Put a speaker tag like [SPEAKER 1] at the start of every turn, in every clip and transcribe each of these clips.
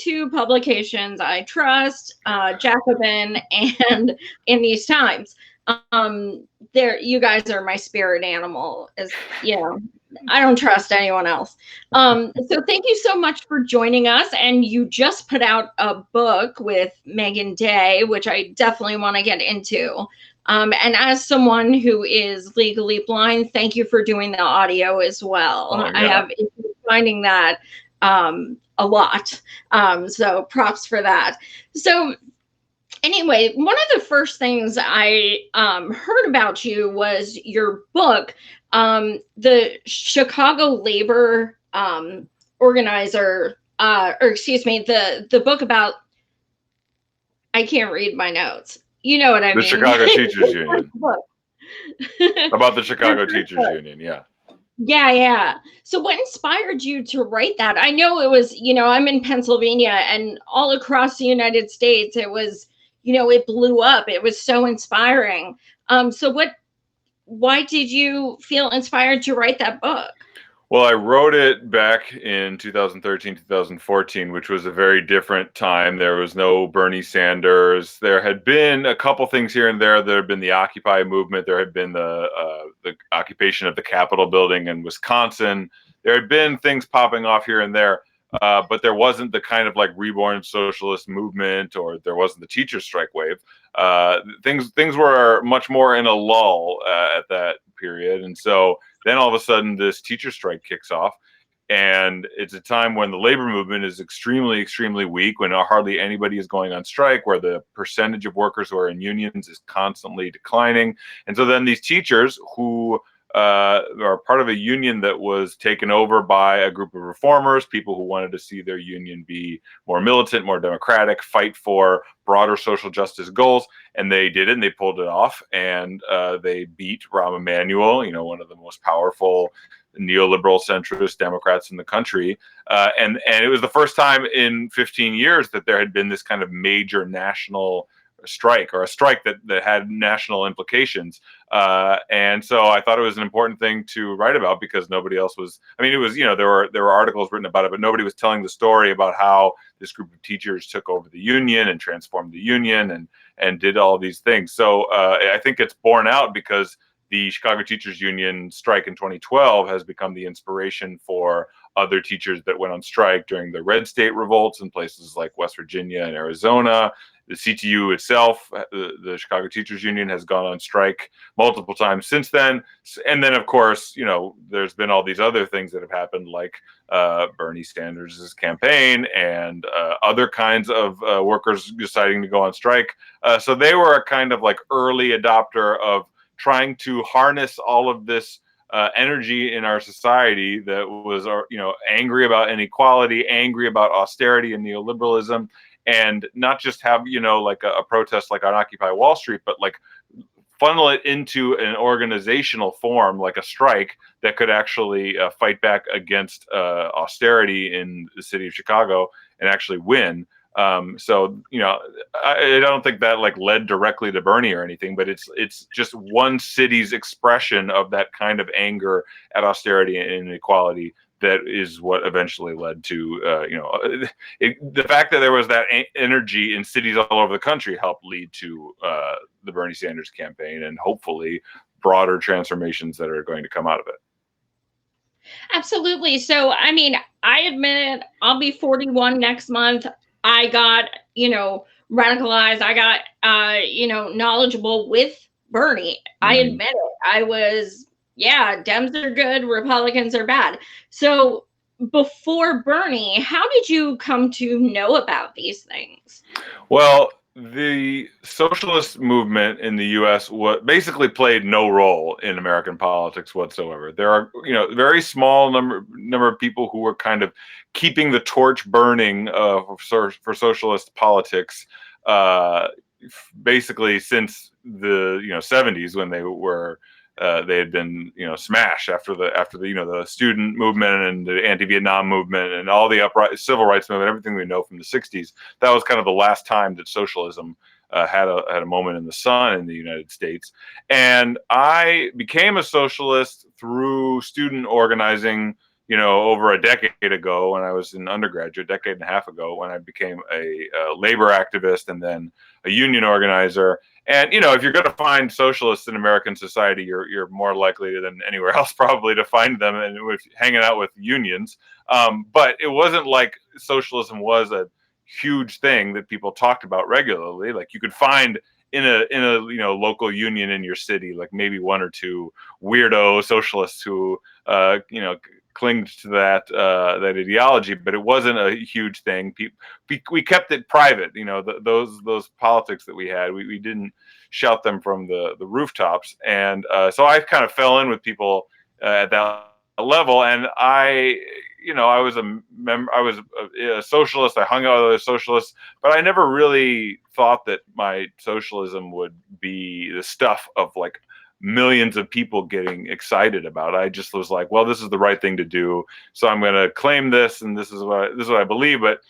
[SPEAKER 1] two publications I trust, Jacobin and In These Times. You guys are my spirit animal. I don't trust anyone else. So thank you so much for joining us. And you just put out a book with Meagan Day, which I definitely want to get into. And as someone who is legally blind, thank you for doing the audio as well.
[SPEAKER 2] Oh, yeah.
[SPEAKER 1] I have issues finding that a lot. So props for that. So anyway, one of the first things I heard about you was your book, the Chicago Labor Organizer, or excuse me, the book about, I can't read my notes. You know what I mean?
[SPEAKER 2] The Chicago Teachers Union. About the Chicago Teachers Union, yeah.
[SPEAKER 1] Yeah. So what inspired you to write that? I know it was, I'm in Pennsylvania, and all across the United States, it was, it blew up. It was so inspiring. So why did you feel inspired to write that book?
[SPEAKER 2] Well, I wrote it back in 2013, 2014, which was a very different time. There was no Bernie Sanders. There had been a couple things here and there. There had been the Occupy movement. There had been the occupation of the Capitol building in Wisconsin. There had been things popping off here and there, but there wasn't the kind of like reborn socialist movement, or there wasn't the teacher strike wave. Things were much more in a lull at that period, and so then all of a sudden this teacher strike kicks off, and it's a time when the labor movement is extremely, extremely weak, when hardly anybody is going on strike, where the percentage of workers who are in unions is constantly declining. And so then these teachers who are part of a union that was taken over by a group of reformers, people who wanted to see their union be more militant, more democratic, fight for broader social justice goals. And they did it, and they pulled it off, and they beat Rahm Emanuel, one of the most powerful neoliberal centrist Democrats in the country. And it was the first time in 15 years that there had been this kind of major national strike, or a strike that had national implications. And so I thought it was an important thing to write about, because nobody else was, it was, there were articles written about it, but nobody was telling the story about how this group of teachers took over the union and transformed the union and did all these things. So I think it's borne out, because the Chicago Teachers Union strike in 2012 has become the inspiration for other teachers that went on strike during the Red State revolts in places like West Virginia and Arizona. The CTU itself, the Chicago Teachers Union, has gone on strike multiple times since then. And then, of course, there's been all these other things that have happened, like Bernie Sanders' campaign and other kinds of workers deciding to go on strike. So they were a kind of like early adopter of trying to harness all of this energy in our society that was, angry about inequality, angry about austerity and neoliberalism, and not just have, like a protest like on Occupy Wall Street, but like funnel it into an organizational form, like a strike that could actually fight back against austerity in the city of Chicago and actually win. So, I don't think that like led directly to Bernie or anything, but it's just one city's expression of that kind of anger at austerity and inequality that is what eventually led to, the fact that there was that energy in cities all over the country helped lead to the Bernie Sanders campaign, and hopefully broader transformations that are going to come out of it.
[SPEAKER 1] Absolutely. So, I admit it, I'll be 41 next month. I got, radicalized. I got, knowledgeable with Bernie. I admit it. I was, Dems are good, Republicans are bad. So before Bernie, how did you come to know about these things?
[SPEAKER 2] Well, the socialist movement in the U.S. basically played no role in American politics whatsoever. There are, very small number of people who were kind of keeping the torch burning for socialist politics, basically since the 70s, when they had been smashed after the student movement and the anti-Vietnam movement and all the civil rights movement, everything we know from the 60s. That was kind of the last time that socialism had a moment in the sun in the United States. And I became a socialist through student organizing over a decade ago when I was an undergraduate, decade and a half ago, when I became a labor activist and then a union organizer. And if you're going to find socialists in American society, you're more likely than anywhere else probably to find them and hanging out with unions. But it wasn't like socialism was a huge thing that people talked about regularly. Like you could find in a local union in your city, like maybe one or two weirdo socialists who clinged to that ideology, but it wasn't a huge thing. We kept it private. Those politics that we had, we didn't shout them from the rooftops. And so I kind of fell in with people at that level, and I was a socialist. I hung out with other socialists, but I never really thought that my socialism would be the stuff of like millions of people getting excited about. I just was like, well, this is the right thing to do, so I'm going to claim this, and this is what I believe. But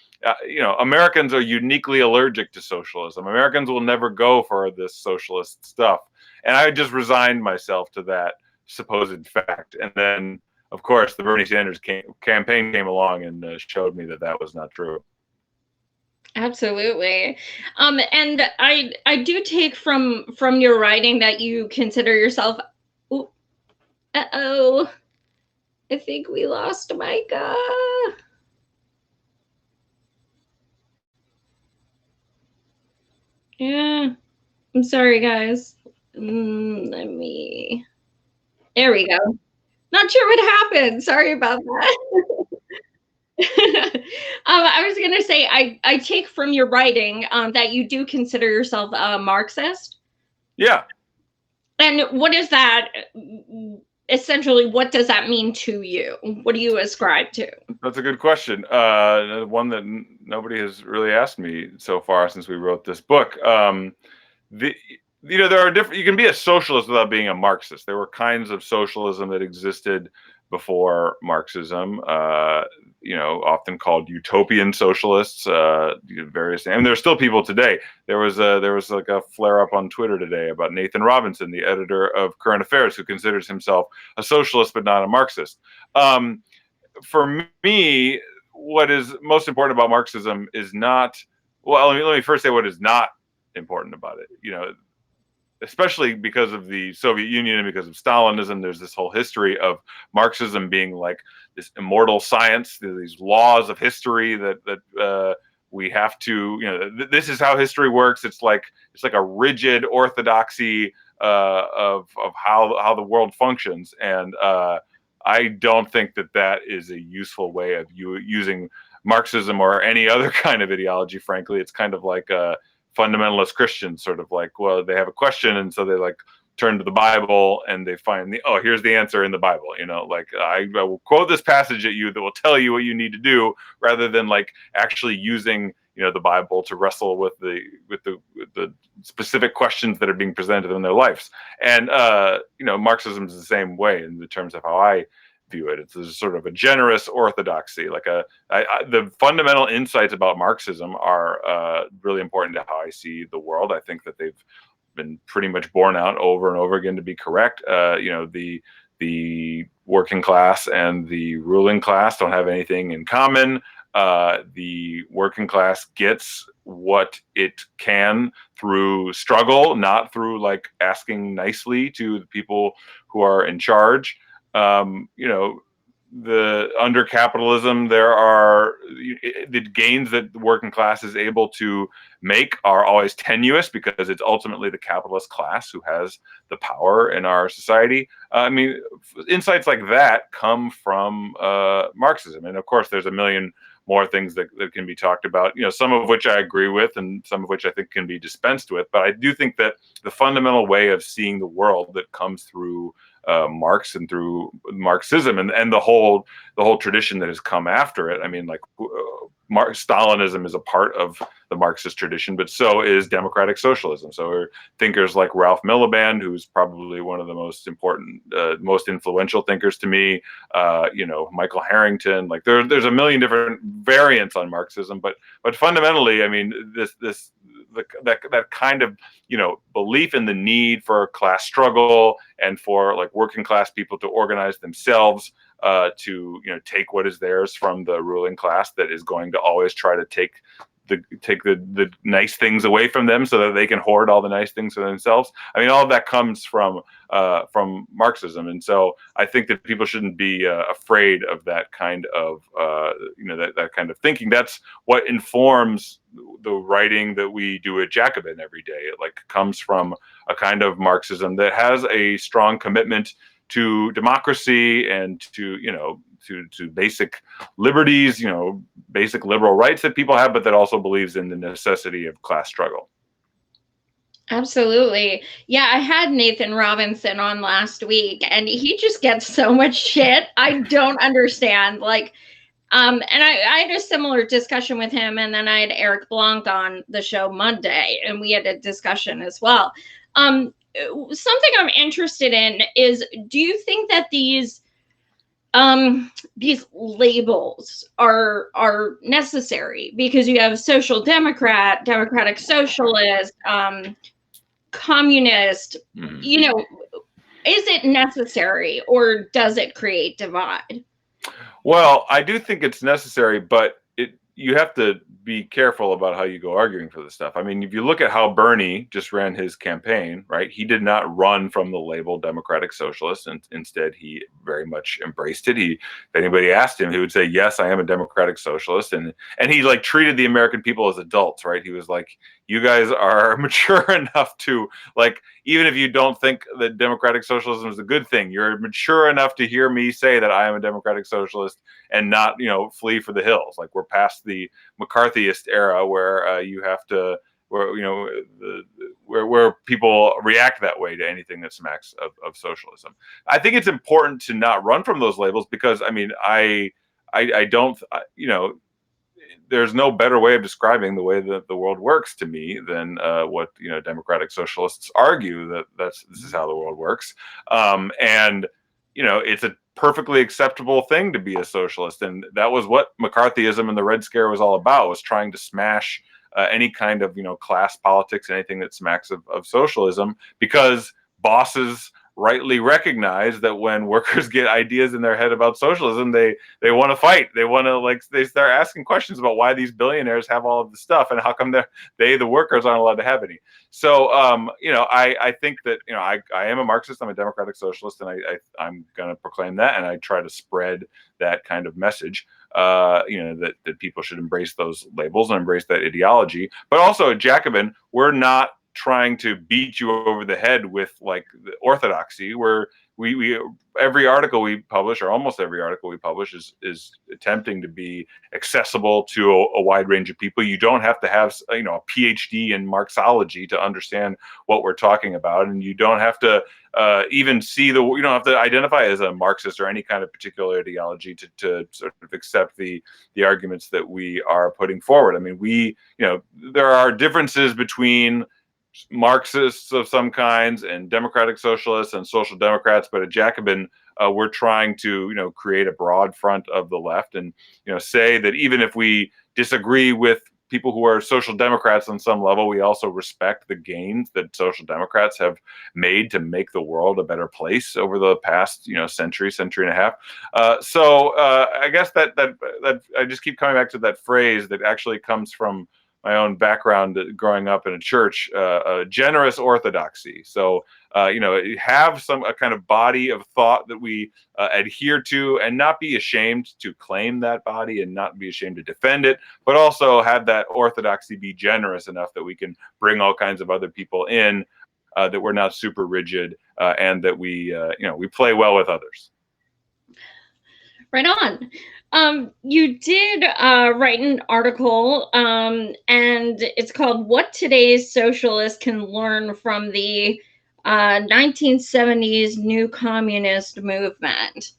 [SPEAKER 2] Americans are uniquely allergic to socialism. Americans will never go for this socialist stuff, and I just resigned myself to that supposed fact. And then, of course, the Bernie Sanders campaign came along and showed me that that was not true.
[SPEAKER 1] Absolutely. And I do take from your writing that you consider yourself. Ooh, uh-oh. I think we lost Micah. Yeah. I'm sorry, guys. There we go. Not sure what happened. Sorry about that. I was going to say, I take from your writing that you do consider yourself a Marxist.
[SPEAKER 2] Yeah.
[SPEAKER 1] And what is that? Essentially, what does that mean to you? What do you ascribe to?
[SPEAKER 2] That's a good question. One that nobody has really asked me so far since we wrote this book. There are different. You can be a socialist without being a Marxist. There were kinds of socialism that existed before Marxism. Often called utopian socialists. Various, and there's still people today. There was like a flare up on Twitter today about Nathan Robinson, the editor of Current Affairs, who considers himself a socialist but not a Marxist. For me, what is most important about Marxism is not. Well, let me first say what is not important about it. Especially because of the Soviet Union and because of Stalinism, there's this whole history of Marxism being like this immortal science, these laws of history that we have to, this is how history works. It's like a rigid orthodoxy of how the world functions, and I don't think that is a useful way of using Marxism or any other kind of ideology. Frankly, it's kind of like fundamentalist Christians, sort of like, well, they have a question, and so they like turn to the Bible and they find here's the answer in the Bible. Like I will quote this passage at you that will tell you what you need to do, rather than like actually using the Bible to wrestle with the specific questions that are being presented to them in their lives. And Marxism is the same way in the terms of how I view it. It's a sort of a generous orthodoxy. Like the fundamental insights about Marxism are really important to how I see the world. I think that they've been pretty much borne out over and over again to be correct. The working class and the ruling class don't have anything in common. The working class gets what it can through struggle, not through like asking nicely to the people who are in charge. Under capitalism, there are the gains that the working class is able to make are always tenuous, because it's ultimately the capitalist class who has the power in our society. Insights like that come from Marxism, and of course, there's a million more things that can be talked about. Some of which I agree with, and some of which I think can be dispensed with. But I do think that the fundamental way of seeing the world that comes through Marx and through Marxism and the whole tradition that has come after it. Stalinism is a part of the Marxist tradition, but so is democratic socialism. So are thinkers like Ralph Miliband, who's probably one of the most important, most influential thinkers to me. Michael Harrington. Like there's a million different variants on Marxism, but fundamentally, that kind of belief in the need for class struggle and for like working class people to organize themselves to take what is theirs from the ruling class that is going to always try to take the nice things away from them so that they can hoard all the nice things for themselves. I mean, all of that comes from Marxism, and so I think that people shouldn't be afraid of that kind of that kind of thinking. That's what informs the writing that we do at Jacobin every day. It comes from a kind of Marxism that has a strong commitment to democracy and to basic liberties, basic liberal rights that people have, but that also believes in the necessity of class struggle.
[SPEAKER 1] Absolutely. Yeah, I had Nathan Robinson on last week, and he just gets so much shit. I don't understand. And I had a similar discussion with him, and then I had Eric Blanc on the show Monday, and we had a discussion as well. Something I'm interested in is, do you think that these labels are necessary? Because you have social democrat, democratic socialist, communist, is it necessary, or does it create divide?
[SPEAKER 2] Well, I do think it's necessary, but you have to be careful about how you go arguing for this stuff. I mean, if you look at how Bernie just ran his campaign, right? He did not run from the label Democratic Socialist, and instead he very much embraced it. If anybody asked him, he would say, "Yes, I am a Democratic Socialist," and he treated the American people as adults, right? He was like, "You guys are mature enough to even if you don't think that democratic socialism is a good thing, you're mature enough to hear me say that I am a democratic socialist and not, flee for the hills. We're past the McCarthyist era where you have to, where people react that way to anything that smacks of socialism." I think it's important to not run from those labels because, I mean, I don't, there's no better way of describing the way that the world works to me than what democratic socialists argue, that this is how the world works, and it's a perfectly acceptable thing to be a socialist, and that was what McCarthyism and the Red Scare was all about, was trying to smash any kind of class politics, anything that smacks of socialism, because bosses rightly recognize that when workers get ideas in their head about socialism, they want to fight. They want to they start asking questions about why these billionaires have all of the stuff and how come the workers aren't allowed to have any. So I think that I am a Marxist. I'm a democratic socialist, and I'm going to proclaim that, and I try to spread that kind of message. That people should embrace those labels and embrace that ideology. But also at Jacobin, we're not trying to beat you over the head with the orthodoxy, where we every article we publish, or almost every article we publish, is attempting to be accessible to a wide range of people. You don't have to have a PhD in Marxology to understand what we're talking about, and you don't have to even you don't have to identify as a Marxist or any kind of particular ideology to sort of accept the arguments that we are putting forward. I mean, there are differences between Marxists of some kinds and democratic socialists and social democrats, but at Jacobin, we're trying to create a broad front of the left, and say that even if we disagree with people who are social democrats on some level, we also respect the gains that social democrats have made to make the world a better place over the past century and a half. So I guess that I just keep coming back to that phrase that actually comes from my own background growing up in a church, a generous orthodoxy. So, have a kind of body of thought that we adhere to, and not be ashamed to claim that body and not be ashamed to defend it, but also have that orthodoxy be generous enough that we can bring all kinds of other people in, that we're not super rigid, and that we play well with others.
[SPEAKER 1] Right on. You did write an article, and it's called "What Today's Socialists Can Learn from the 1970s New Communist Movement."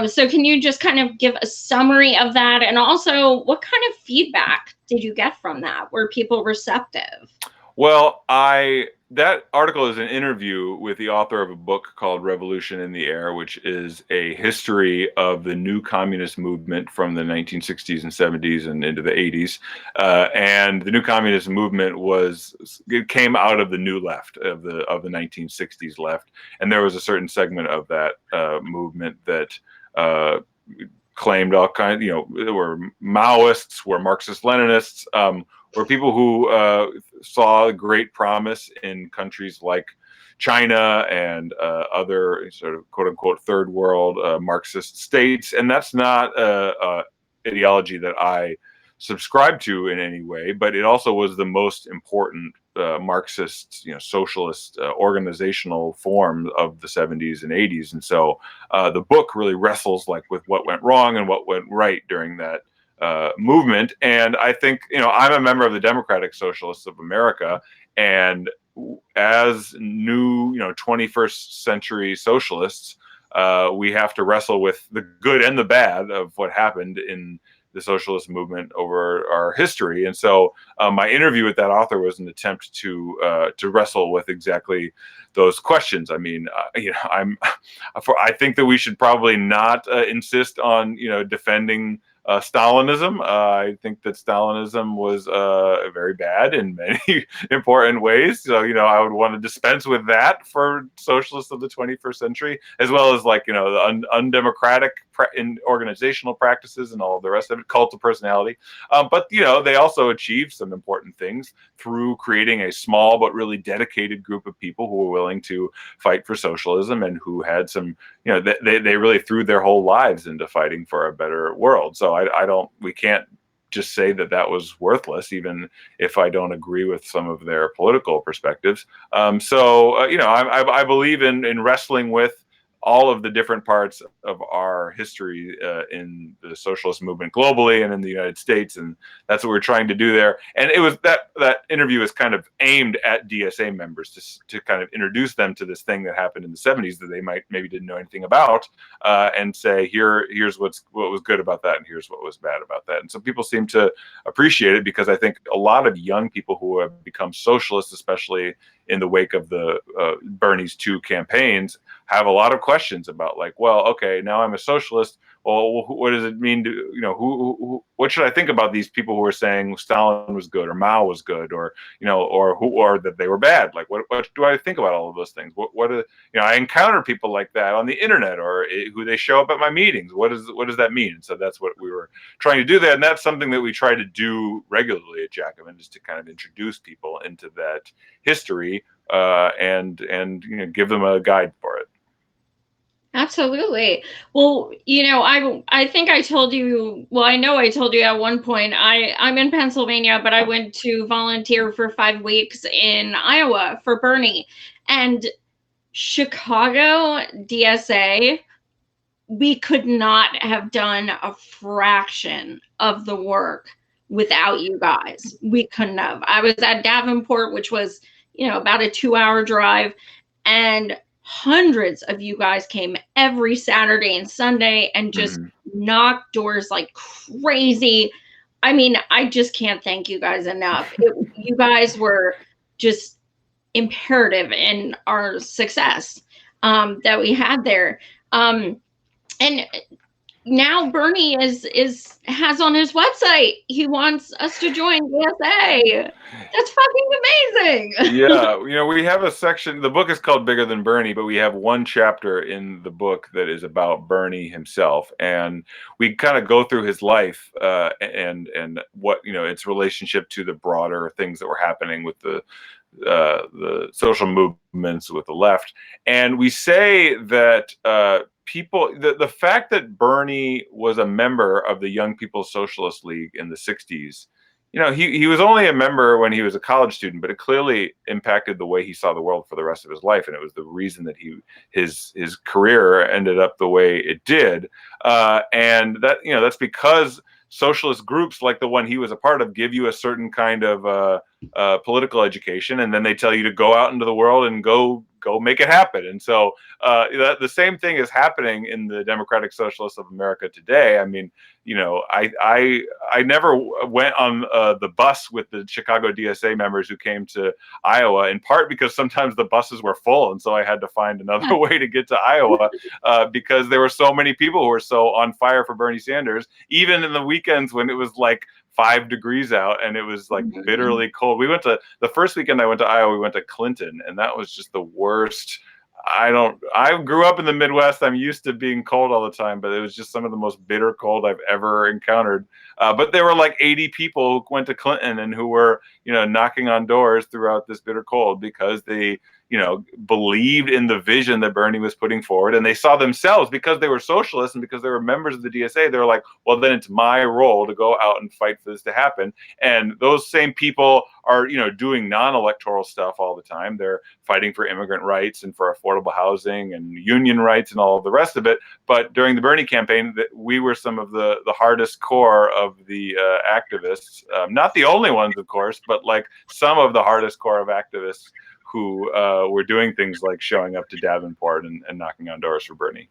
[SPEAKER 1] So can you just kind of give a summary of that? And also, what kind of feedback did you get from that? Were people receptive?
[SPEAKER 2] Well, that article is an interview with the author of a book called Revolution in the Air, which is a history of the new communist movement from the 1960s and 70s and into the 80s. And the new communist movement came out of the new left, of the 1960s left. And there was a certain segment of that movement that claimed all kinds, were Maoists, were Marxist-Leninists, were people who saw great promise in countries like China and other sort of quote-unquote third world Marxist states. And that's not ideology that I subscribe to in any way, but it also was the most important Marxist, socialist organizational form of the 70s and 80s. And so the book really wrestles with what went wrong and what went right during that movement. And I think, I'm a member of the Democratic Socialists of America, and as new, 21st century socialists, we have to wrestle with the good and the bad of what happened in the socialist movement over our history. And so my interview with that author was an attempt to wrestle with exactly those questions. I mean, I think that we should probably not insist on, defending Stalinism. I think that Stalinism was very bad in many important ways. So, I would want to dispense with that for socialists of the 21st century, as well as the undemocratic in organizational practices and all of the rest of it, cult of personality. But, they also achieved some important things through creating a small but really dedicated group of people who were willing to fight for socialism and who had some, they really threw their whole lives into fighting for a better world. So we can't just say that that was worthless, even if I don't agree with some of their political perspectives. I believe in wrestling with all of the different parts of our history in the socialist movement globally and in the United States, and that's what we're trying to do there. And it was that interview is kind of aimed at DSA members to kind of introduce them to this thing that happened in the 70s that they maybe didn't know anything about, and say here's what was good about that and here's what was bad about that. And so people seem to appreciate it, because I think a lot of young people who have become socialists, especially in the wake of the Bernie's 2 campaigns, have a lot of questions about okay, now I'm a socialist. Well, what does it mean to, what should I think about these people who are saying Stalin was good or Mao was good, or that they were bad? What do I think about all of those things? I encounter people like that on the internet, or who they show up at my meetings. What does that mean? And so that's what we were trying to do there. And that's something that we try to do regularly at Jacobin, is to kind of introduce people into that history, and give them a guide for it.
[SPEAKER 1] Absolutely. Well, I think I told you, well, I know I told you at one point, I'm in Pennsylvania, but I went to volunteer for 5 weeks in Iowa for Bernie. And Chicago DSA, we could not have done a fraction of the work without you guys. We couldn't have. I was at Davenport, which was, about a 2-hour drive, and hundreds of you guys came every Saturday and Sunday and just knocked doors like crazy. I mean, I just can't thank you guys enough. You guys were just imperative in our success that we had there. And now Bernie has on his website, he wants us to join DSA. That's fucking amazing.
[SPEAKER 2] Yeah, we have a section. The book is called Bigger Than Bernie, but we have one chapter in the book that is about Bernie himself, and we kind of go through his life and what its relationship to the broader things that were happening with the social movements with the left. And we say that the fact that Bernie was a member of the Young People's Socialist League in the 60s, he was only a member when he was a college student, but it clearly impacted the way he saw the world for the rest of his life. And it was the reason that his career ended up the way it did. And that's because socialist groups like the one he was a part of give you a certain kind of political education, and then they tell you to go out into the world and go make it happen. And so the same thing is happening in the Democratic Socialists of America today. I mean, I never went on the bus with the Chicago DSA members who came to Iowa, in part because sometimes the buses were full, and so I had to find another way to get to Iowa because there were so many people who were so on fire for Bernie Sanders, even in the weekends when it was 5 degrees out and it was bitterly cold. We went to the first weekend I went to Iowa, we went to Clinton, and that was just the worst. I grew up in the Midwest. I'm used to being cold all the time, but it was just some of the most bitter cold I've ever encountered. But there were like 80 people who went to Clinton and who were, knocking on doors throughout this bitter cold because they, believed in the vision that Bernie was putting forward. And they saw themselves, because they were socialists and because they were members of the DSA, they were like, well, then it's my role to go out and fight for this to happen. And those same people are, doing non-electoral stuff all the time. They're fighting for immigrant rights and for affordable housing and union rights and all of the rest of it. But during the Bernie campaign, we were some of the hardest core of the activists. Not the only ones, of course, but like some of the hardest core of activists who were doing things like showing up to Davenport and knocking on doors for Bernie.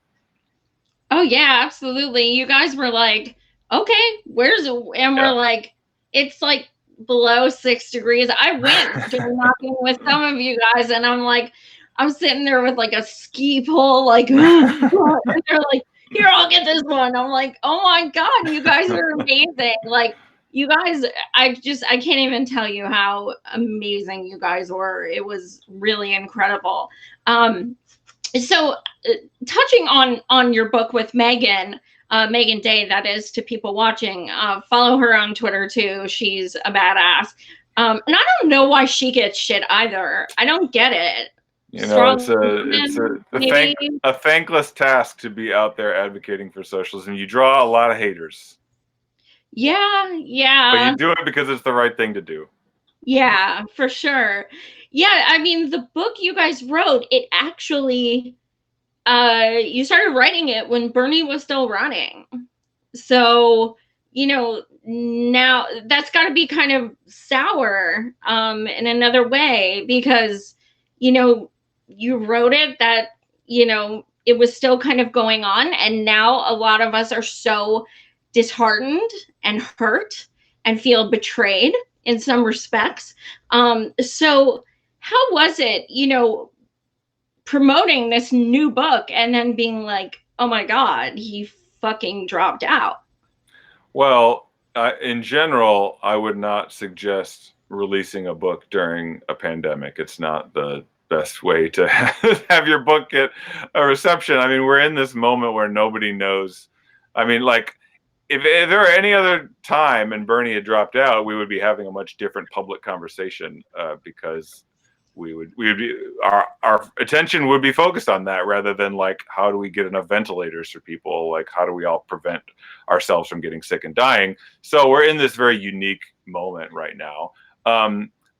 [SPEAKER 1] Oh yeah, absolutely. You guys were like, okay, where's it? And we're like, it's like below 6 degrees. I went door knocking with some of you guys, and I'm like, I'm sitting there with like a ski pole, like, and they're like, here, I'll get this one. I'm like, oh my God, you guys are amazing. Like, you guys, I can't even tell you how amazing you guys were. It was really incredible. So touching on your book with Meagan, Meagan Day, that is, to people watching, follow her on Twitter too. She's a badass. And I don't know why she gets shit either. I don't get it.
[SPEAKER 2] It's a thankless task to be out there advocating for socialism. You draw a lot of haters.
[SPEAKER 1] Yeah.
[SPEAKER 2] But you do it because it's the right thing to do.
[SPEAKER 1] Yeah, for sure. Yeah, I mean, the book you guys wrote, it actually, you started writing it when Bernie was still running. So, now that's got to be kind of sour in another way, because, you wrote it that, it was still kind of going on. And now a lot of us are so disheartened and hurt and feel betrayed in some respects. So how was it, promoting this new book and then being like, oh my God, he fucking dropped out?
[SPEAKER 2] Well, in general, I would not suggest releasing a book during a pandemic. It's not the best way to have your book get a reception. I mean, we're in this moment where nobody knows. I mean, like, if there were any other time and Bernie had dropped out, we would be having a much different public conversation because we would be our attention would be focused on that rather than like, how do we get enough ventilators for people? Like, how do we all prevent ourselves from getting sick and dying? So we're in this very unique moment right now.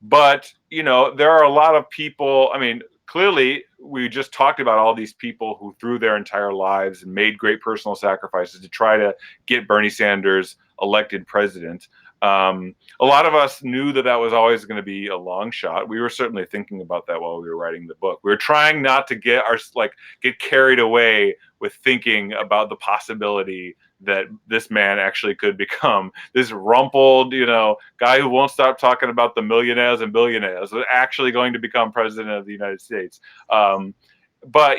[SPEAKER 2] But, there are a lot of people. I mean, clearly, we just talked about all these people who threw their entire lives and made great personal sacrifices to try to get Bernie Sanders elected president. A lot of us knew that was always going to be a long shot. We were certainly thinking about that while we were writing the book. We were trying not to get carried away with thinking about the possibility that this man actually could become this rumpled, guy who won't stop talking about the millionaires and billionaires, was actually going to become president of the United States. But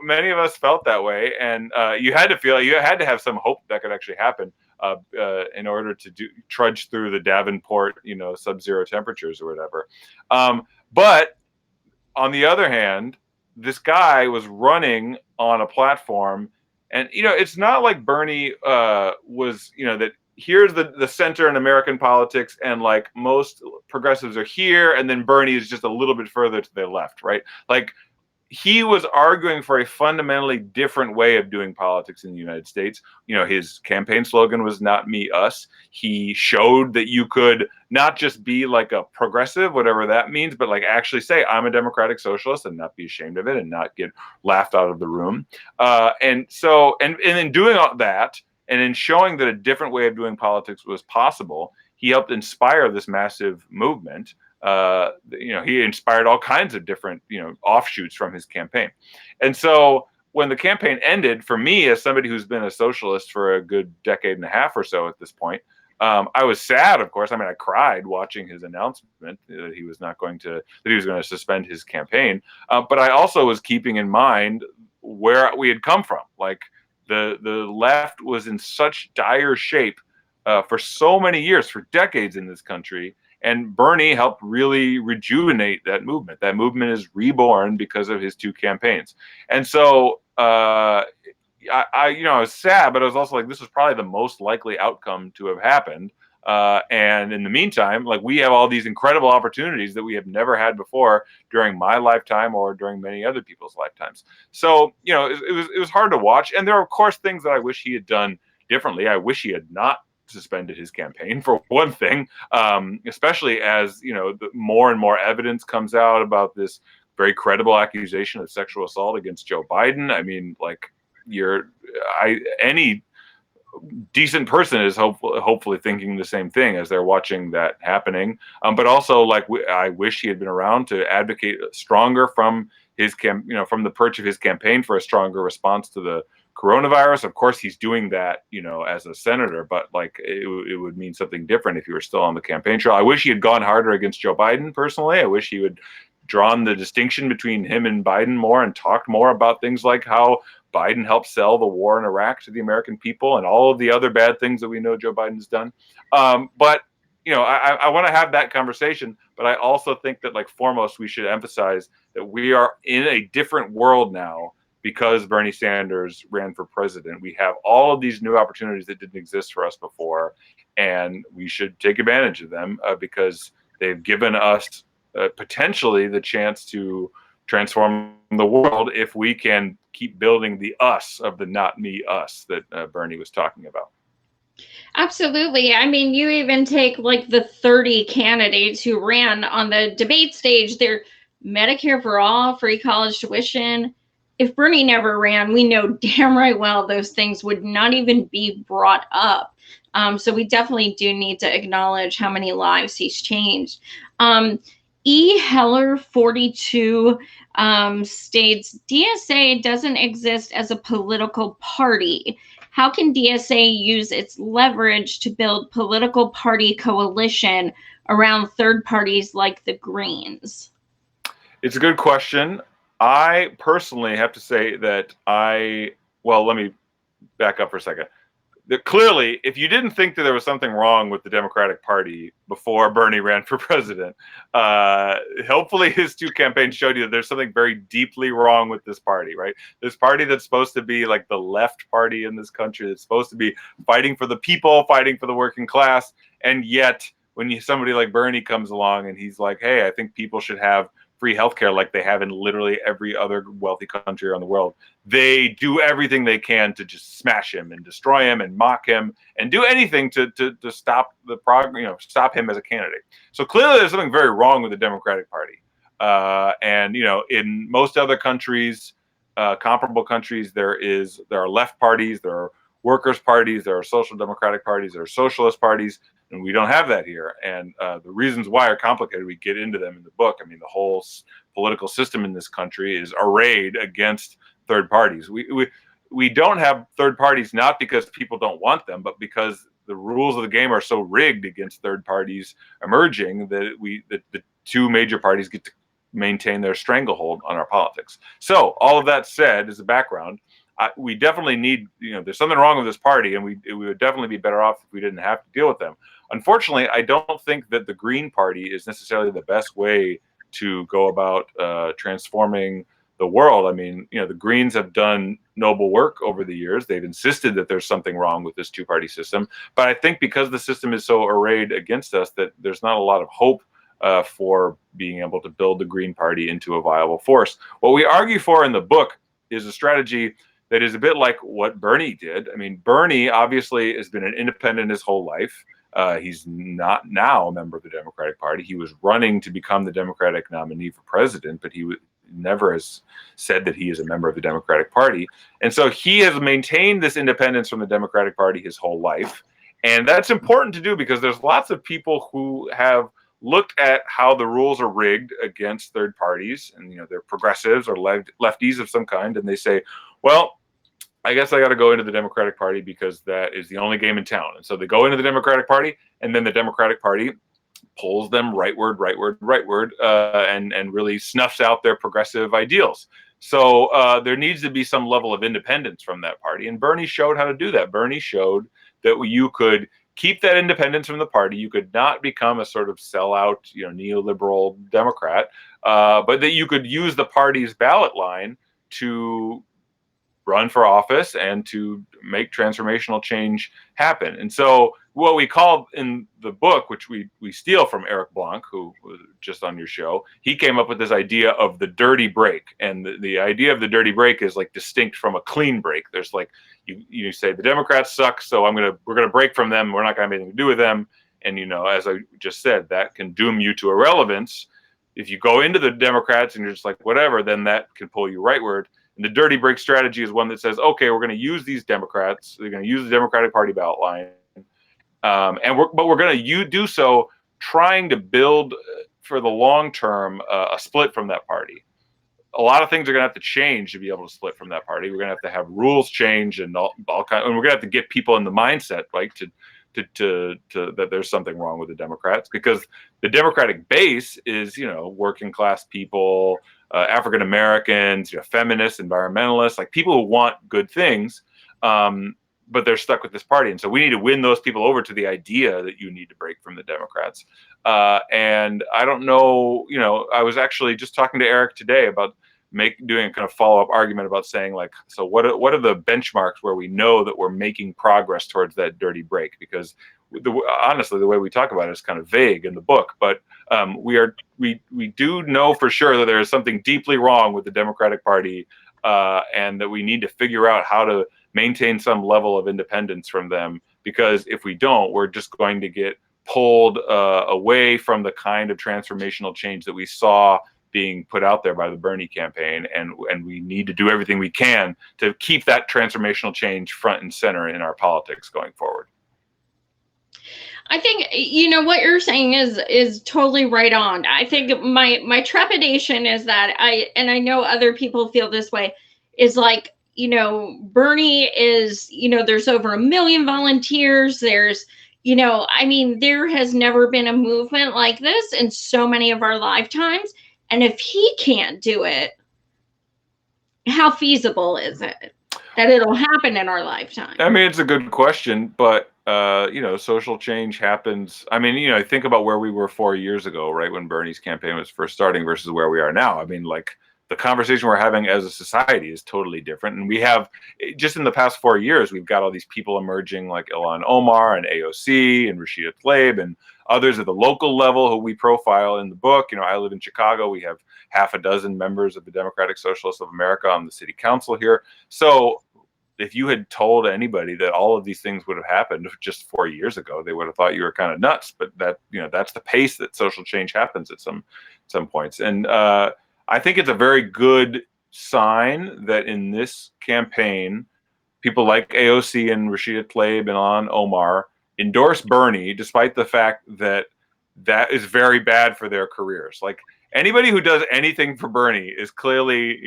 [SPEAKER 2] many of us felt that way, and you had to have some hope that could actually happen in order to trudge through the Davenport, sub-zero temperatures or whatever. But on the other hand, this guy was running on a platform, and it's not like Bernie was, that here's the center in American politics, and like most progressives are here, and then Bernie is just a little bit further to their left, right? Like, he was arguing for a fundamentally different way of doing politics in the United States. His campaign slogan was "Not me, us." He showed that you could not just be like a progressive, whatever that means, but like actually say, I'm a democratic socialist, and not be ashamed of it and not get laughed out of the room. And in doing all that, and in showing that a different way of doing politics was possible, he helped inspire this massive movement. He inspired all kinds of different, offshoots from his campaign. And so when the campaign ended, for me, as somebody who's been a socialist for a good decade and a half or so at this point, I was sad, of course. I mean, I cried watching his announcement that he was going to suspend his campaign. But I also was keeping in mind where we had come from. Like, the left was in such dire shape for so many years, for decades in this country. And Bernie helped really rejuvenate that movement. That movement is reborn because of his two campaigns. And so I was sad, but I was also like, this was probably the most likely outcome to have happened. And in the meantime, like, we have all these incredible opportunities that we have never had before during my lifetime or during many other people's lifetimes. So, it was hard to watch. And there are, of course, things that I wish he had done differently. I wish he had not suspended his campaign, for one thing, especially as, the more and more evidence comes out about this very credible accusation of sexual assault against Joe Biden. I mean, like, any decent person is hopefully thinking the same thing as they're watching that happening. But also, like, I wish he had been around to advocate stronger from from the perch of his campaign for a stronger response to the coronavirus. Of course, he's doing that, as a senator, but like, it would mean something different if he were still on the campaign trail. I wish he had gone harder against Joe Biden. Personally, I wish he would drawn the distinction between him and Biden more and talked more about things like how Biden helped sell the war in Iraq to the American people and all of the other bad things that we know Joe Biden's done. But I want to have that conversation, but I also think that, like, foremost, we should emphasize that we are in a different world now because Bernie Sanders ran for president. We have all of these new opportunities that didn't exist for us before, and we should take advantage of them because they've given us potentially the chance to transform the world if we can keep building the us of the not me us that Bernie was talking about.
[SPEAKER 1] Absolutely. I mean, you even take like the 30 candidates who ran on the debate stage, they're Medicare for all, free college tuition. If Bernie never ran, we know damn right well those things would not even be brought up. So we definitely do need to acknowledge how many lives he's changed. E. Heller 42 states, DSA doesn't exist as a political party. How can DSA use its leverage to build political party coalition around third parties like the Greens?
[SPEAKER 2] It's a good question. I personally have to say that let me back up for a second. Clearly, if you didn't think that there was something wrong with the Democratic Party before Bernie ran for president, hopefully his two campaigns showed you that there's something very deeply wrong with this party, right? This party that's supposed to be like the left party in this country, that's supposed to be fighting for the people, fighting for the working class, and yet when somebody like Bernie comes along and he's like, hey, I think people should have free healthcare like they have in literally every other wealthy country around the world, they do everything they can to just smash him and destroy him and mock him and do anything to stop the stop him as a candidate. So clearly there's something very wrong with the Democratic Party. And in most other countries, comparable countries, there are left parties, there are workers' parties, there are social democratic parties, there are socialist parties, and we don't have that here. And the reasons why are complicated. We get into them in the book. I mean, the whole political system in this country is arrayed against third parties. We don't have third parties not because people don't want them, but because the rules of the game are so rigged against third parties emerging that the two major parties get to maintain their stranglehold on our politics. So all of that said, as a background, we definitely need, there's something wrong with this party, and we would definitely be better off if we didn't have to deal with them. Unfortunately, I don't think that the Green Party is necessarily the best way to go about transforming the world. I mean, the Greens have done noble work over the years. They've insisted that there's something wrong with this two-party system. But I think because the system is so arrayed against us that there's not a lot of hope for being able to build the Green Party into a viable force. What we argue for in the book is a strategy that is a bit like what Bernie did. I mean, Bernie obviously has been an independent his whole life. He's not now a member of the Democratic Party. He was running to become the Democratic nominee for president, but he never has said that he is a member of the Democratic Party. And so he has maintained this independence from the Democratic Party his whole life. And that's important to do because there's lots of people who have looked at how the rules are rigged against third parties, and they're progressives or lefties of some kind, and they say, well, I guess I got to go into the Democratic Party because that is the only game in town. And so they go into the Democratic Party, and then the Democratic Party pulls them rightward, and really snuffs out their progressive ideals. So there needs to be some level of independence from that party. And Bernie showed how to do that. Bernie showed that you could keep that independence from the party. You could not become a sort of sellout, neoliberal Democrat, but that you could use the party's ballot line to run for office and to make transformational change happen. And so what we call in the book, which we steal from Eric Blanc, who was just on your show, he came up with this idea of the dirty break. And the idea of the dirty break is like distinct from a clean break. There's like, you say the Democrats suck, so we're gonna break from them. We're not gonna have anything to do with them. And as I just said, that can doom you to irrelevance. If you go into the Democrats and you're just like whatever, then that can pull you rightward. And the dirty break strategy is one that says, okay, we're going to use these Democrats. They're going to use the Democratic Party ballot line, but we're going to do so trying to build for the long term a split from that party. A lot of things are going to have to change to be able to split from that party. We're going to have rules change and all kind, and we're going to have to get people in the mindset, like to that there's something wrong with the Democrats, because the Democratic base is working class people, African Americans, feminists, environmentalists, like people who want good things, but they're stuck with this party. And so we need to win those people over to the idea that you need to break from the Democrats. And I don't know, I was actually just talking to Eric today about doing a kind of follow-up argument about saying, like, so what are the benchmarks where we know that we're making progress towards that dirty break? Because honestly, the way we talk about it is kind of vague in the book, but we do know for sure that there is something deeply wrong with the Democratic Party, and that we need to figure out how to maintain some level of independence from them, because if we don't, we're just going to get pulled away from the kind of transformational change that we saw being put out there by the Bernie campaign, and we need to do everything we can to keep that transformational change front and center in our politics going forward.
[SPEAKER 1] I think what you're saying is totally right on. I think my trepidation is that I know other people feel this way, is like, Bernie is, there's over 1 million volunteers. There's, there has never been a movement like this in so many of our lifetimes. And if he can't do it, how feasible is it that it'll happen in our lifetime?
[SPEAKER 2] I mean, it's a good question, but social change happens. I mean, think about where we were 4 years ago, right, when Bernie's campaign was first starting versus where we are now. I mean, like, the conversation we're having as a society is totally different. And we have, just in the past 4 years, we've got all these people emerging like Ilhan Omar and AOC and Rashida Tlaib and others at the local level who we profile in the book. I live in Chicago. We have half a dozen members of the Democratic Socialists of America on the city council here. So if you had told anybody that all of these things would have happened just 4 years ago, they would have thought you were kind of nuts. But that's the pace that social change happens at some points. And I think it's a very good sign that in this campaign, people like AOC and Rashida Tlaib and Ilhan Omar endorse Bernie, despite the fact that is very bad for their careers. Like, anybody who does anything for Bernie is clearly,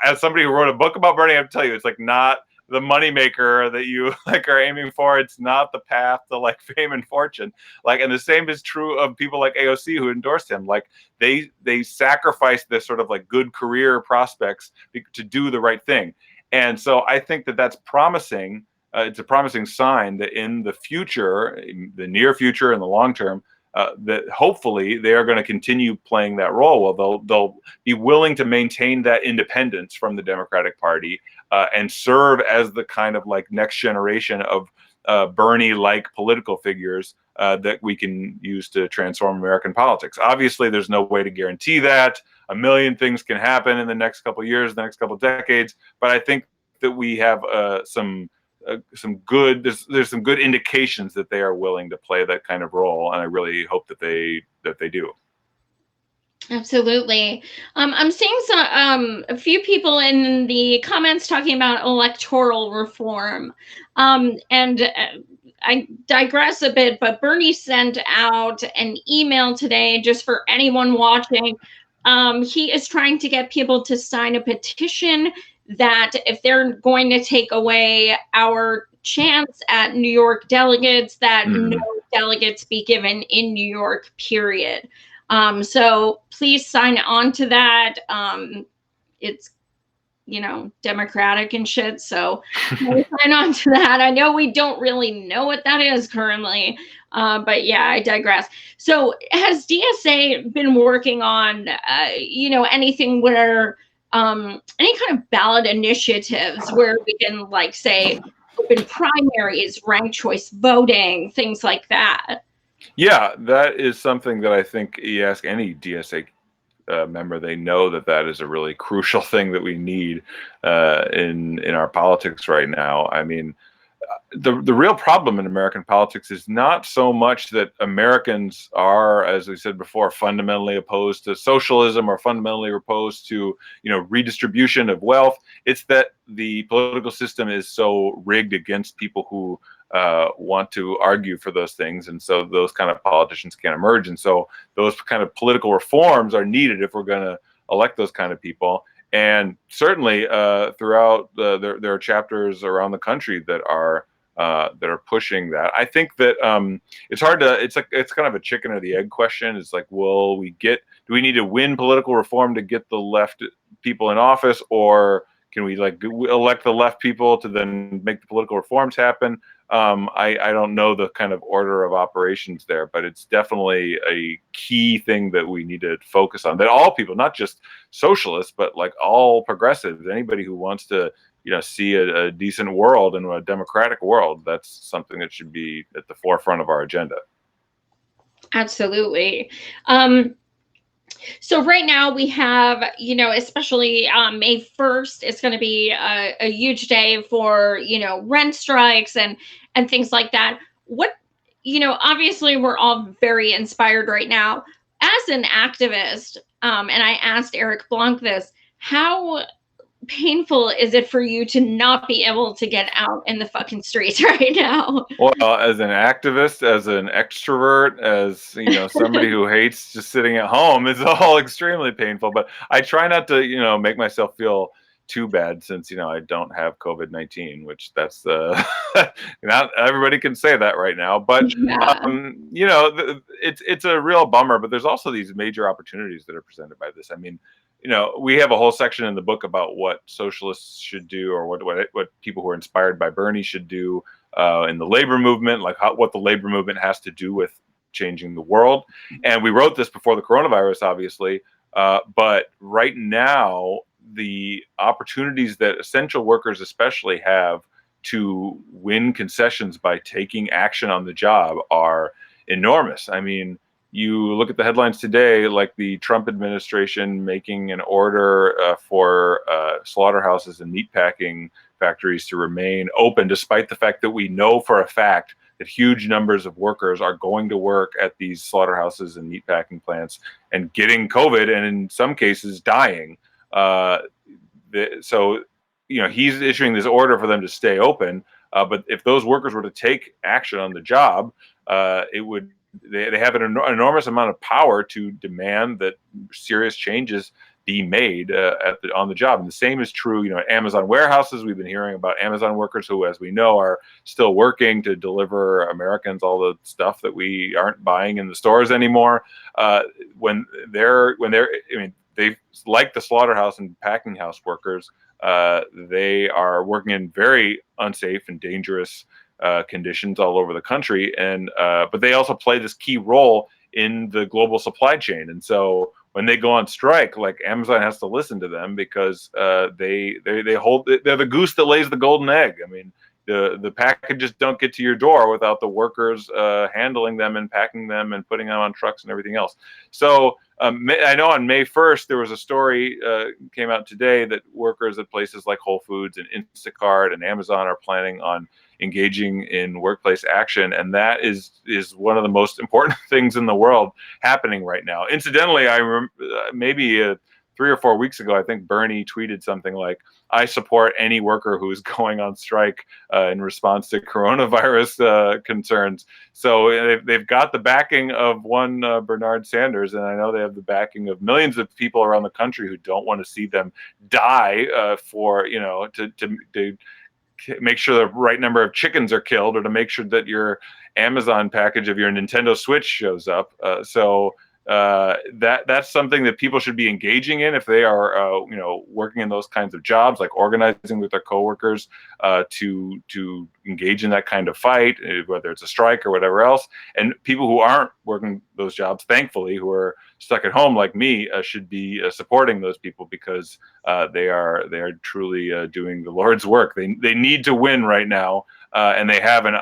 [SPEAKER 2] as somebody who wrote a book about Bernie, I have to tell you, it's like not the moneymaker that you are aiming for. It's not the path to like fame and fortune. Like, and the same is true of people like AOC who endorsed him. Like, they sacrifice their sort of like good career prospects to do the right thing. And so I think that that's promising. It's a promising sign that in the future, in the near future and the long term, that hopefully they are going to continue playing that role. Well, they'll be willing to maintain that independence from the Democratic Party and serve as the kind of like next generation of Bernie-like political figures that we can use to transform American politics. Obviously, there's no way to guarantee that. A million things can happen in the next couple of years, the next couple of decades. But I think that we have some good there's some good indications that they are willing to play that kind of role, and I really hope that they do.
[SPEAKER 1] Absolutely. I'm seeing a few people in the comments talking about electoral reform, and I digress a bit, but Bernie sent out an email today just for anyone watching. He is trying to get people to sign a petition that if they're going to take away our chance at New York delegates, that no delegates be given in New York, period. So please sign on to that. It's Democratic and shit. So we'll sign on to that. I know we don't really know what that is currently, but yeah, I digress. So has DSA been working on, anything where, any kind of ballot initiatives where we can, like, say, open primaries, ranked choice voting, things like that?
[SPEAKER 2] Yeah, that is something that I think you ask any DSA member, they know that is a really crucial thing that we need in our politics right now. I mean, the real problem in American politics is not so much that Americans are, as we said before, fundamentally opposed to socialism or fundamentally opposed to redistribution of wealth. It's that the political system is so rigged against people who want to argue for those things, and so those kind of politicians can't emerge. And so those kind of political reforms are needed if we're going to elect those kind of people. And certainly throughout there are chapters around the country that are pushing that. I think that it's hard to. It's kind of a chicken or the egg question. It's like, do we need to win political reform to get the left people in office, or can we elect the left people to then make the political reforms happen? I don't know the kind of order of operations there, but it's definitely a key thing that we need to focus on. That all people, not just socialists, but like all progressives, anybody who wants to see a decent world and a democratic world, that's something that should be at the forefront of our agenda.
[SPEAKER 1] Absolutely. So right now we have, especially May 1st, it's going to be a huge day for, rent strikes and things like that. What, obviously we're all very inspired right now. As an activist, and I asked Eric Blanc this, how painful is it for you to not be able to get out in the fucking streets right now?
[SPEAKER 2] Well, as an activist, as an extrovert, as somebody who hates just sitting at home, it's all extremely painful. But I try not to, make myself feel too bad, since I don't have COVID-19, which that's not everybody can say that right now. But
[SPEAKER 1] Yeah.
[SPEAKER 2] it's a real bummer. But there's also these major opportunities that are presented by this. I mean, we have a whole section in the book about what socialists should do, or what people who are inspired by Bernie should do in the labor movement, like what the labor movement has to do with changing the world. And we wrote this before the coronavirus, obviously, but right now, the opportunities that essential workers especially have to win concessions by taking action on the job are enormous. I mean, you look at the headlines today, like the Trump administration making an order for slaughterhouses and meatpacking factories to remain open, despite the fact that we know for a fact that huge numbers of workers are going to work at these slaughterhouses and meatpacking plants and getting COVID, and in some cases dying. So he's issuing this order for them to stay open. But if those workers were to take action on the job, they have an enormous amount of power to demand that serious changes be made on the job. And the same is true, at Amazon warehouses. We've been hearing about Amazon workers who, as we know, are still working to deliver Americans all the stuff that we aren't buying in the stores anymore. They, like the slaughterhouse and packing house workers, they are working in very unsafe and dangerous conditions all over the country, and but they also play this key role in the global supply chain. And so when they go on strike, like, Amazon has to listen to them, because they're the goose that lays the golden egg. I mean, the packages don't get to your door without the workers handling them and packing them and putting them on trucks and everything else. So I know on May 1st, there was a story came out today that workers at places like Whole Foods and Instacart and Amazon are planning on engaging in workplace action. And that is one of the most important things in the world happening right now. Incidentally, I remember maybe 3 or 4 weeks ago, I think Bernie tweeted something like, "I support any worker who is going on strike in response to coronavirus concerns." So they've got the backing of one Bernard Sanders, and I know they have the backing of millions of people around the country who don't want to see them die to make sure the right number of chickens are killed, or to make sure that your Amazon package of your Nintendo Switch shows up. that's something that people should be engaging in if they are, working in those kinds of jobs, like organizing with their coworkers to engage in that kind of fight, whether it's a strike or whatever else. And people who aren't working those jobs, thankfully, who are stuck at home like me, should be supporting those people, because they are truly doing the Lord's work. They need to win right now, and they have an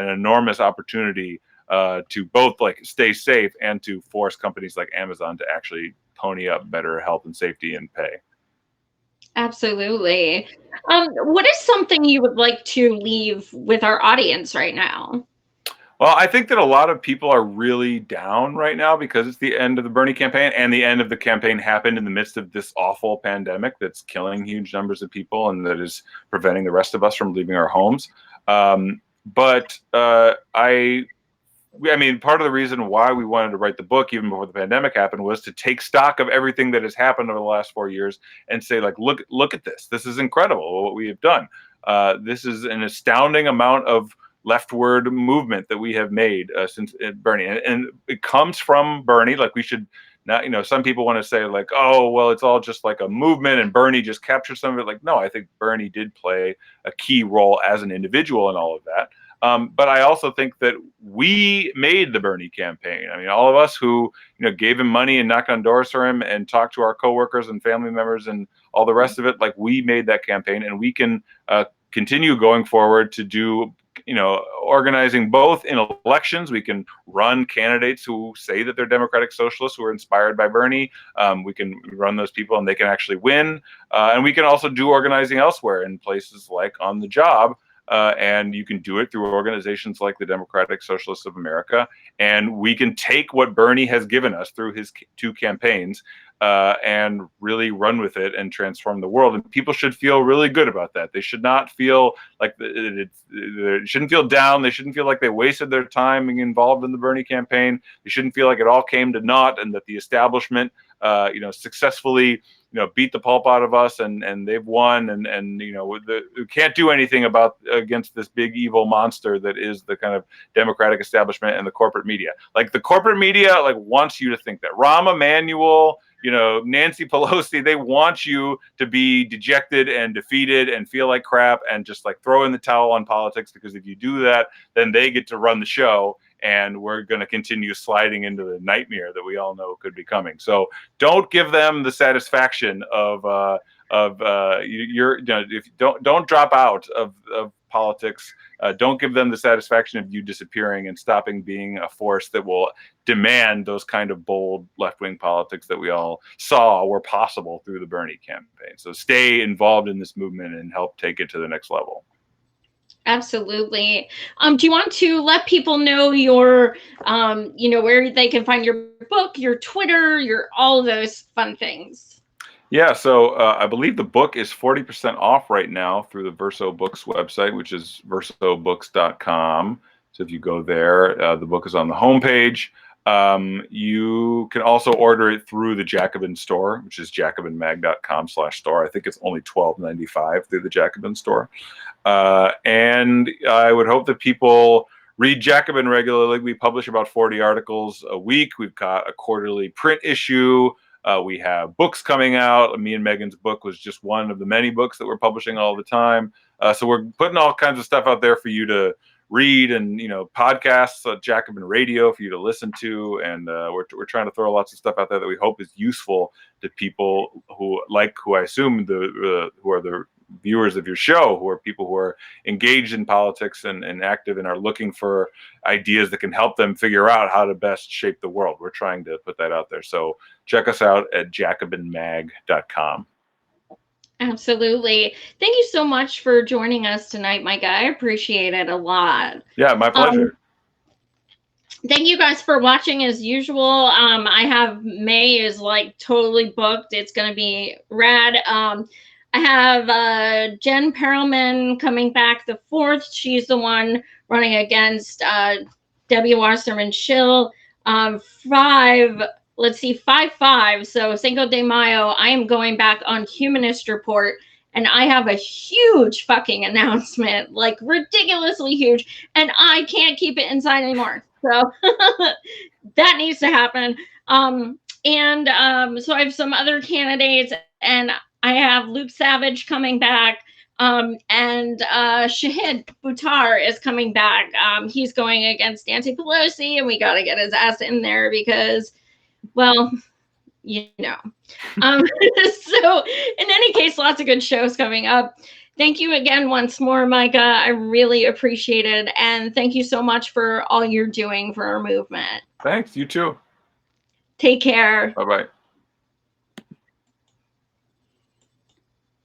[SPEAKER 2] enormous opportunity to both stay safe and to force companies like Amazon to actually pony up better health and safety and pay.
[SPEAKER 1] Absolutely. What is something you would like to leave with our audience right now?
[SPEAKER 2] Well, I think that a lot of people are really down right now because it's the end of the Bernie campaign, and the end of the campaign happened in the midst of this awful pandemic that's killing huge numbers of people and that is preventing the rest of us from leaving our homes. But I mean, part of the reason why we wanted to write the book, even before the pandemic happened, was to take stock of everything that has happened over the last 4 years and say, look at this. This is incredible what we have done. This is an astounding amount of leftward movement that we have made since Bernie, and it comes from Bernie. We should not, some people want to say oh, well, it's all just like a movement and Bernie just captured some of it. No, I think Bernie did play a key role as an individual in all of that. But I also think that we made the Bernie campaign. I mean, all of us who gave him money and knocked on doors for him and talked to our coworkers and family members and all the rest of it, we made that campaign, and we can continue going forward to do organizing both in elections. We can run candidates who say that they're Democratic Socialists, who are inspired by Bernie. We can run those people and they can actually win. And we can also do organizing elsewhere in places like on the job. And you can do it through organizations like the Democratic Socialists of America. And we can take what Bernie has given us through his 2 campaigns and really run with it and transform the world. And people should feel really good about that. They should not feel like they shouldn't feel down. They shouldn't feel like they wasted their time being involved in the Bernie campaign. They shouldn't feel like it all came to naught and that the establishment, successfully beat the pulp out of us and they've won and we can't do anything against this big evil monster that is the kind of Democratic establishment and the corporate media. The corporate media wants you to think that. Rahm Emanuel, Nancy Pelosi, they want you to be dejected and defeated and feel like crap and just throw in the towel on politics, because if you do that, then they get to run the show. And we're going to continue sliding into the nightmare that we all know could be coming. So don't give them the satisfaction of if don't drop out of politics. Don't give them the satisfaction of you disappearing and stopping being a force that will demand those kind of bold left-wing politics that we all saw were possible through the Bernie campaign. So stay involved in this movement and help take it to the next level.
[SPEAKER 1] Absolutely. Do you want to let people know your, where they can find your book, your Twitter, all of those fun things?
[SPEAKER 2] Yeah, so I believe the book is 40% off right now through the Verso Books website, which is versobooks.com. So if you go there, the book is on the homepage. You can also order it through the Jacobin store, which is jacobinmag.com/store. I think it's only $12.95 through the Jacobin store. And I would hope that people read Jacobin regularly. We publish about 40 articles a week. We've got a quarterly print issue. We have books coming out. Me and Meagan's book was just one of the many books that we're publishing all the time. So we're putting all kinds of stuff out there for you to read, and podcasts, Jacobin Radio for you to listen to, and we're trying to throw lots of stuff out there that we hope is useful to people who I assume who are the viewers of your show, who are people who are engaged in politics and active and are looking for ideas that can help them figure out how to best shape the world. We're trying to put that out there. So check us out at jacobinmag.com.
[SPEAKER 1] Absolutely. Thank you so much for joining us tonight, Micah. I appreciate it a lot.
[SPEAKER 2] Yeah, my pleasure.
[SPEAKER 1] Thank you guys for watching as usual. I have May is totally booked. It's going to be rad. I have Jen Perelman coming back the 4th. She's the one running against Debbie Wasserman Schill. 5/5, so Cinco de Mayo, I am going back on Humanist Report, and I have a huge fucking announcement, ridiculously huge, and I can't keep it inside anymore. So that needs to happen. So I have some other candidates, and I have Luke Savage coming back, and Shahid Buttar is coming back. He's going against Nancy Pelosi, and we got to get his ass in there because, well, you know. So in any case, lots of good shows coming up. Thank you again once more, Micah. I really appreciate it. And thank you so much for all you're doing for our movement.
[SPEAKER 2] Thanks. You too.
[SPEAKER 1] Take care.
[SPEAKER 2] Bye-bye.